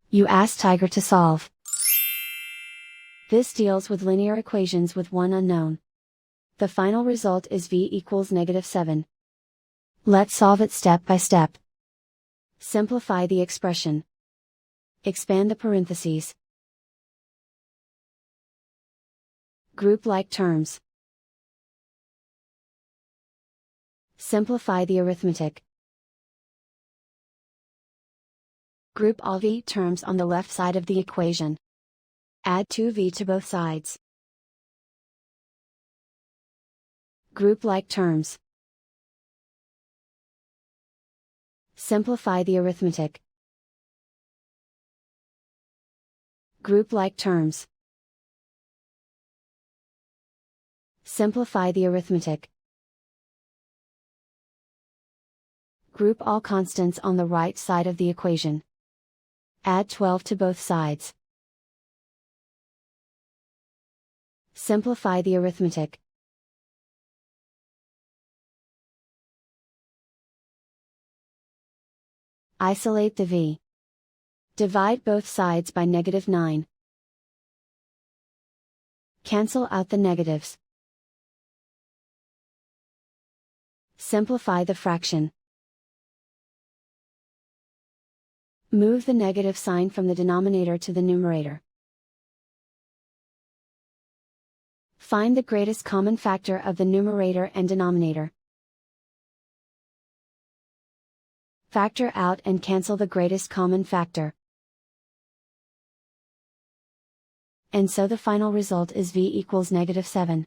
You ask Tiger to solve. This deals with linear equations with one unknown. The final result is v equals -7. Let's solve it step by step. Simplify the expression. Expand the parentheses. Group like terms. Simplify the arithmetic. Group all v terms on the left side of the equation. Add 2v to both sides. Group like terms. Simplify the arithmetic. Group like terms. Simplify the arithmetic. Group all constants on the right side of the equation. Add 12 to both sides. Simplify the arithmetic. Isolate the v. Divide both sides by -9. Cancel out the negatives. Simplify the fraction. Move the negative sign from the denominator to the numerator. Find the greatest common factor of the numerator and denominator. Factor out and cancel the greatest common factor. And so the final result is v equals -7.